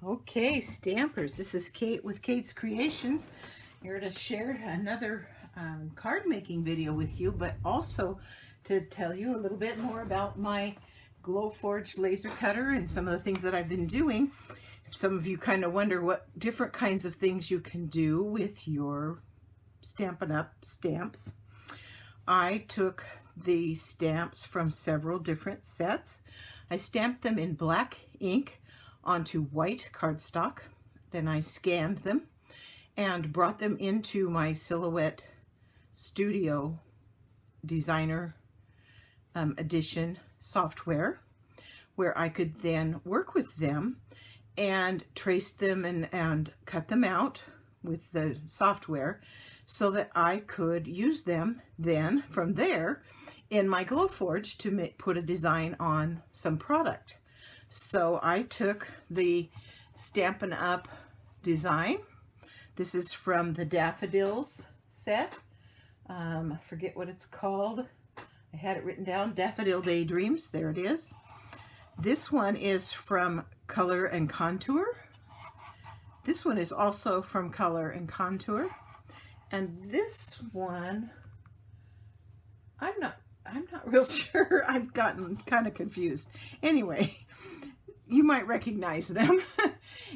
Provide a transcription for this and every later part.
Okay, Stampers, this is Kate with Kate's Creations, here to share another card making video with you, but also to tell you a little bit more about my Glowforge laser cutter and some of the things that I've been doing. If some of you kind of wonder what different kinds of things you can do with your Stampin' Up! Stamps, I took the stamps from several different sets. I stamped them in black ink onto white cardstock. Then I scanned them and brought them into my Silhouette Studio Designer Edition software, where I could then work with them and trace them and cut them out with the software so that I could use them then from there in my Glowforge to put a design on some product. So I took the Stampin' Up! Design. This is from the Daffodils set. I forget what it's called. I had it written down, Daffodil Daydreams. There it is. This one is from Color and Contour. This one is also from Color and Contour. And this one, I'm not real sure. I've gotten kind of confused. Anyway, you might recognize them.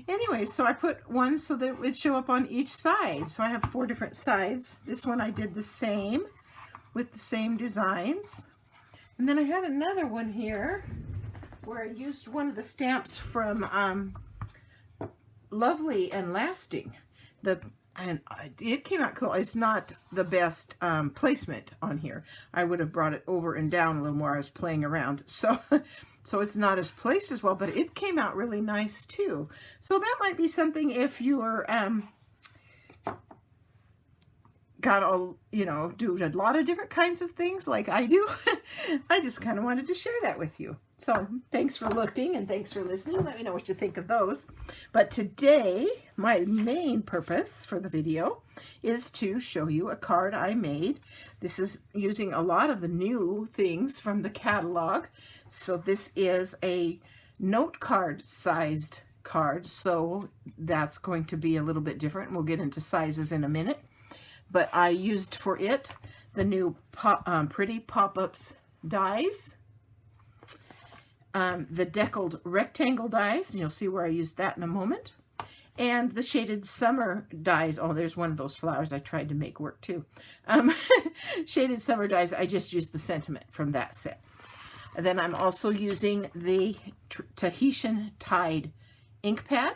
Anyway, so I put one so that it would show up on each side. So I have 4 different sides. This one I did the same with the same designs. And then I had another one here where I used one of the stamps from Lovely and Lasting. It came out cool. It's not the best placement on here. I would have brought it over and down a little more. I was playing around. So it's not as placed as well, but it came out really nice too. So that might be something if you are do a lot of different kinds of things like I do. I just kind of wanted to share that with you. So thanks for looking and thanks for listening. Let me know what you think of those. But today, my main purpose for the video is to show you a card I made. This is using a lot of the new things from the catalog. So this is a note card sized card. So that's going to be a little bit different. We'll get into sizes in a minute. But I used for it the new Pretty Pop-Ups dies. The deckled rectangle dies, and you'll see where I used that in a moment. And the shaded summer dies. Oh, there's one of those flowers I tried to make work too. Shaded summer dies, I just used the sentiment from that set. And then I'm also using the Tahitian Tide ink pad,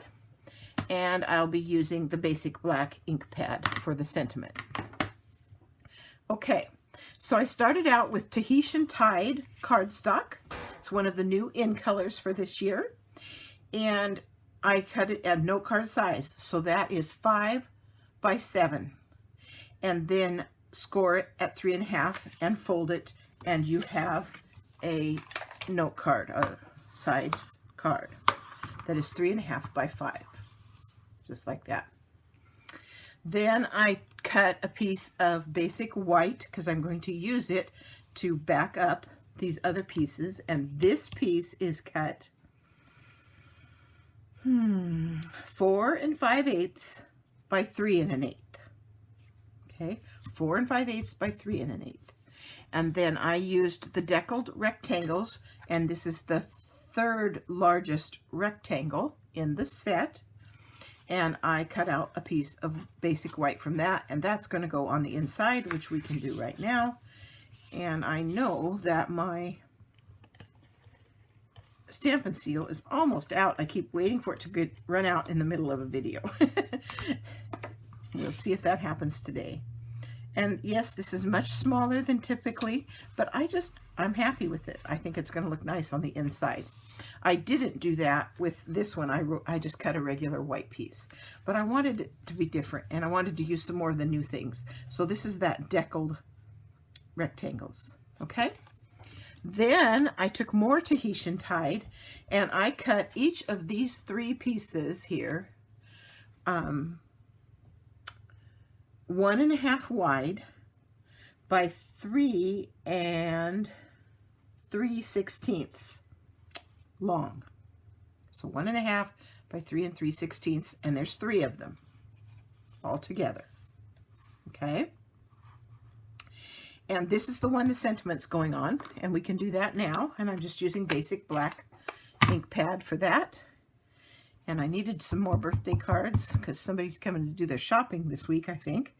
and I'll be using the basic black ink pad for the sentiment. Okay, so I started out with Tahitian Tide cardstock. It's one of the new in colors for this year. And I cut it at note card size. So that is 5 by 7. And then score it at 3.5 and fold it. And you have a note card, a size card that is 3.5 by 5. Just like that. Then I cut a piece of basic white because I'm going to use it to back up these other pieces, and this piece is cut 4 5/8 by 3 1/8. Okay, 4 5/8 by 3 1/8. And then I used the deckled rectangles, and this is the 3rd largest rectangle in the set. And I cut out a piece of basic white from that, and that's going to go on the inside, which we can do right now. And I know that my Stampin' Seal is almost out. I keep waiting for it to run out in the middle of a video. We'll see if that happens today. And yes, this is much smaller than typically, but I'm happy with it. I think it's going to look nice on the inside. I didn't do that with this one. I just cut a regular white piece, but I wanted it to be different, and I wanted to use some more of the new things. So this is that deckled rectangles. Okay. Then I took more Tahitian Tide, and I cut each of these 3 pieces here 1.5 wide by 3 3/16 long. So 1.5 by 3 3/16, and there's 3 of them all together. Okay, and this is the one the sentiment's going on, and we can do that now, and I'm just using basic black ink pad for that. And I needed some more birthday cards because somebody's coming to do their shopping this week, I think,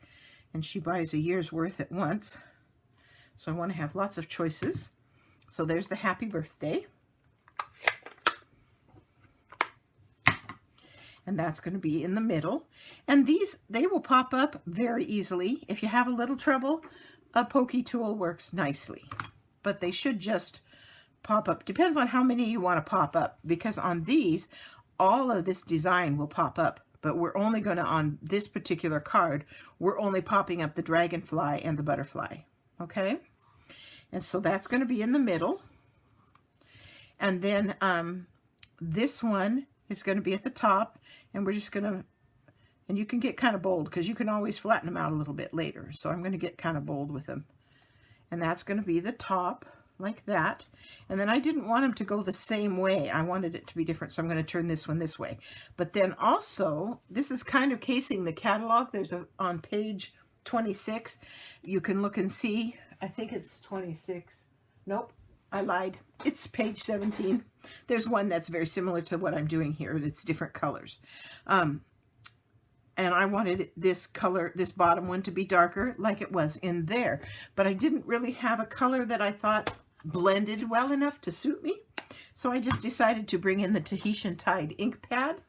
and she buys a year's worth at once, so I want to have lots of choices. So there's the happy birthday, and that's going to be in the middle. And these, they will pop up very easily. If you have a little trouble, a pokey tool works nicely, but they should just pop up. Depends on how many you want to pop up, because on these, all of this design will pop up, but we're only going to, on this particular card, we're only popping up the dragonfly and the butterfly. Okay, and so that's going to be in the middle, and then this one is going to be at the top, and we're just going to, and you can get kind of bold because you can always flatten them out a little bit later, so I'm going to get kind of bold with them, and that's going to be the top like that. And then I didn't want them to go the same way, I wanted it to be different, so I'm going to turn this one this way. But then also, this is kind of casing the catalog. There's a, on page 26, you can look and see, I think it's 26, nope, I lied, it's page 17. There's one that's very similar to what I'm doing here, it's different colors. And I wanted this color, this bottom one, to be darker like it was in there, but I didn't really have a color that I thought blended well enough to suit me, so I just decided to bring in the Tahitian Tide ink pad,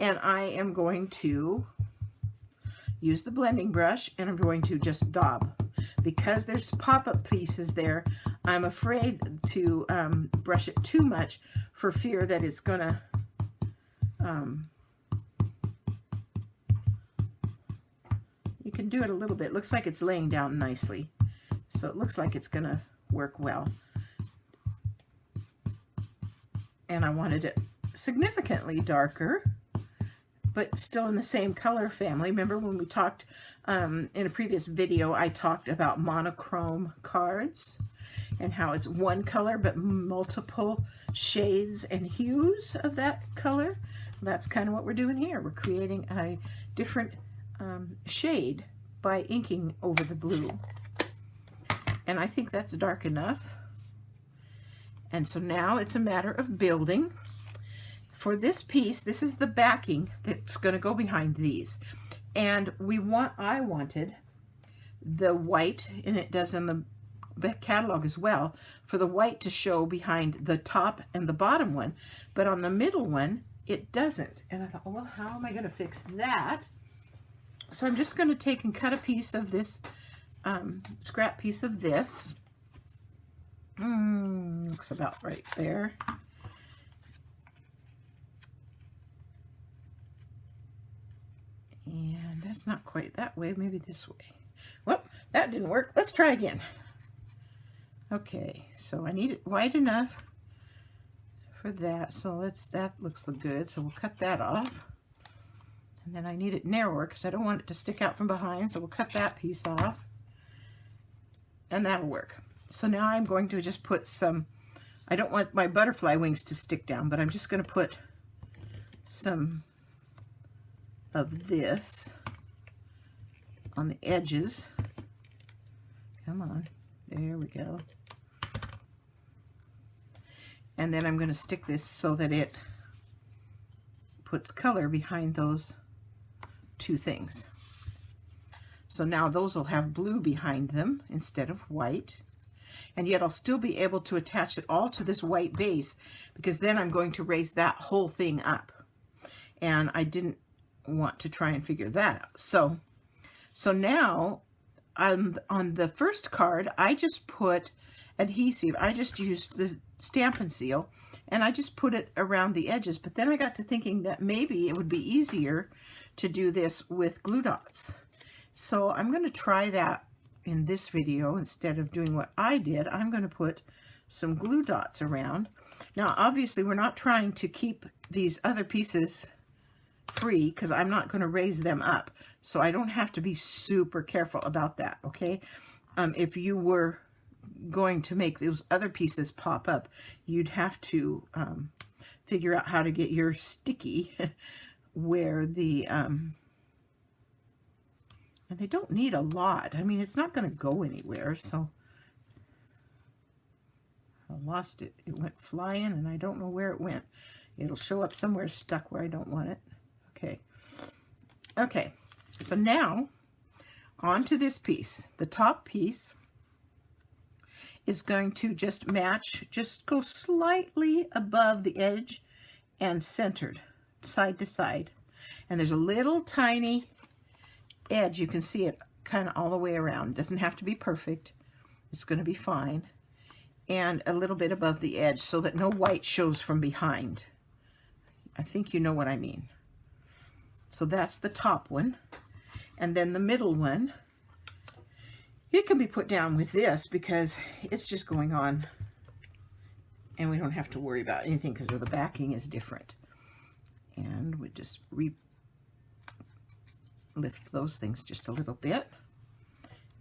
and I am going to use the blending brush, and I'm going to just daub. Because there's pop-up pieces there, I'm afraid to brush it too much for fear that it's gonna you can do it a little bit. Looks like it's laying down nicely, so it looks like it's gonna work well. And I wanted it significantly darker, but still in the same color family. Remember when we talked in a previous video, I talked about monochrome cards and how it's one color but multiple shades and hues of that color. That's kind of what we're doing here. We're creating a different shade by inking over the blue, and I think that's dark enough. And so now it's a matter of building. For this piece, this is the backing that's going to go behind these, and I wanted the white, and it does in the catalog as well, for the white to show behind the top and the bottom one, but on the middle one it doesn't. And I thought, oh, well, how am I going to fix that? So I'm just going to take and cut a piece of this, scrap piece of this. Looks about right there. And that's not quite that way, maybe this way. Well, that didn't work. Let's try again. Okay, so I need it wide enough for that. So that looks good. So we'll cut that off. And then I need it narrower because I don't want it to stick out from behind. So we'll cut that piece off. And that'll work. So now I'm going to just put some, I don't want my butterfly wings to stick down, but I'm just going to put some of this on the edges. Come on, there we go. And then I'm going to stick this so that it puts color behind those two things. So now those will have blue behind them instead of white. And yet I'll still be able to attach it all to this white base, because then I'm going to raise that whole thing up. And I didn't want to try and figure that out. So now on the first card, I just put adhesive. I just used the Stampin' Seal, and I just put it around the edges. But then I got to thinking that maybe it would be easier to do this with glue dots. So I'm going to try that in this video. Instead of doing what I did, I'm going to put some glue dots around. Now, obviously, we're not trying to keep these other pieces free because I'm not going to raise them up. So I don't have to be super careful about that, okay? If you were going to make those other pieces pop up, you'd have to figure out how to get your sticky where the, and they don't need a lot. I mean, it's not going to go anywhere, so I lost it. It went flying, and I don't know where it went. It'll show up somewhere stuck where I don't want it. Okay. Okay, so now onto this piece. The top piece is going to just match, just go slightly above the edge and centered side to side. And there's a little tiny edge. You can see it kind of all the way around. It doesn't have to be perfect. It's going to be fine. And a little bit above the edge so that no white shows from behind. I think you know what I mean. So that's the top one. And then the middle one, it can be put down with this because it's just going on and we don't have to worry about anything because the backing is different. And we just lift those things just a little bit.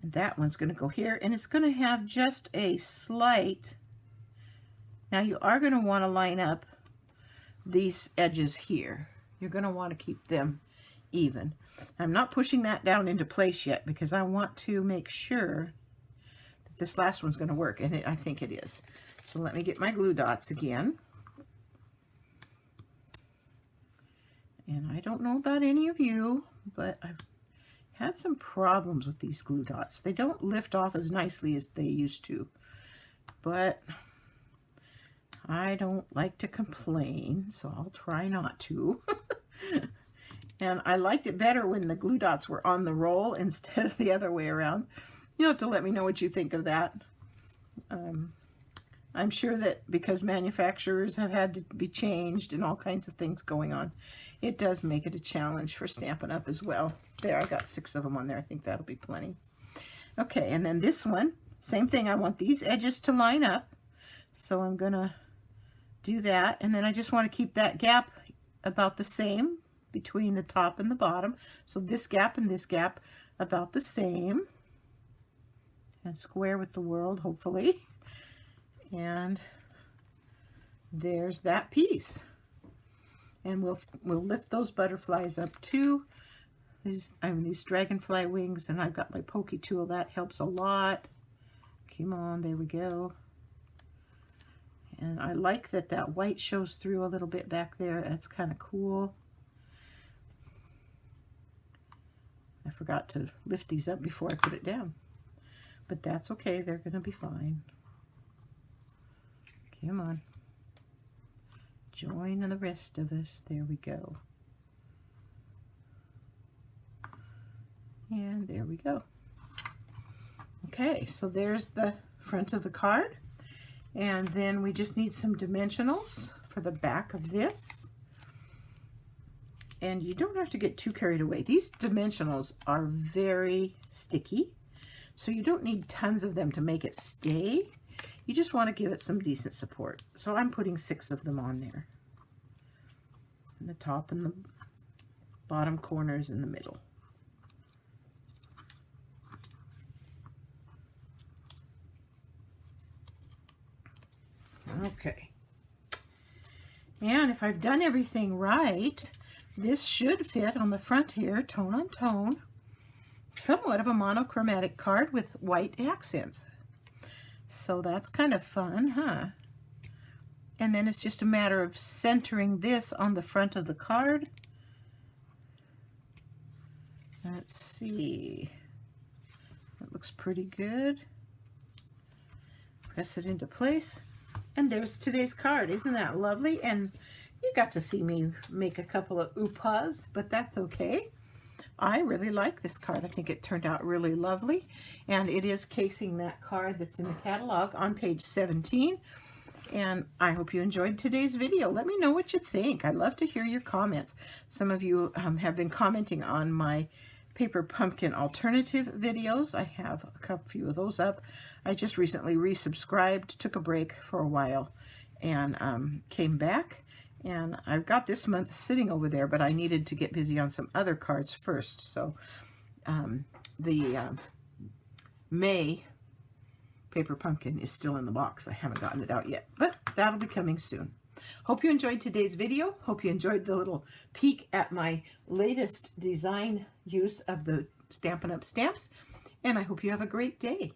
And that one's going to go here, and it's going to have just a slight, now you are going to want to line up these edges here. You're going to want to keep them even. I'm not pushing that down into place yet because I want to make sure that this last one's going to work, and I think it is. So let me get my glue dots again. And I don't know about any of you, but I've had some problems with these glue dots. They don't lift off as nicely as they used to, but I don't like to complain, so I'll try not to. And I liked it better when the glue dots were on the roll instead of the other way around. You'll have to let me know what you think of that. I'm sure that because manufacturers have had to be changed and all kinds of things going on, it does make it a challenge for Stampin' Up! As well. There, I got 6 of them on there. I think that'll be plenty. Okay, and then this one, same thing. I want these edges to line up. So I'm going to do that. And then I just want to keep that gap about the same between the top and the bottom. So this gap and this gap about the same. And square with the world, hopefully. And there's that piece. And we'll lift those butterflies up too. These dragonfly wings, and I've got my pokey tool. That helps a lot. Come on, there we go. And I like that that white shows through a little bit back there. That's kind of cool. I forgot to lift these up before I put it down. But that's okay. They're going to be fine. Come on. Join the rest of us. There we go. And there we go. Okay, so there's the front of the card. And then we just need some dimensionals for the back of this. And you don't have to get too carried away. These dimensionals are very sticky, so you don't need tons of them to make it stay. You just want to give it some decent support. So I'm putting 6 of them on there. In the top and the bottom corners in the middle. Okay. And if I've done everything right, this should fit on the front here, tone on tone. Somewhat of a monochromatic card with white accents. So that's kind of fun, huh? And then it's just a matter of centering this on the front of the card. Let's see. That looks pretty good. Press it into place. And there's today's card. Isn't that lovely? And you got to see me make a couple of oopas, but that's okay. I really like this card. I think it turned out really lovely. And it is casing that card that's in the catalog on page 17. And I hope you enjoyed today's video. Let me know what you think. I'd love to hear your comments. Some of you have been commenting on my paper pumpkin alternative videos. I have a few of those up. I just recently resubscribed, took a break for a while, and came back. And I've got this month sitting over there, but I needed to get busy on some other cards first. So the May paper pumpkin is still in the box. I haven't gotten it out yet, but that'll be coming soon. Hope you enjoyed today's video. Hope you enjoyed the little peek at my latest design use of the Stampin' Up! Stamps. And I hope you have a great day.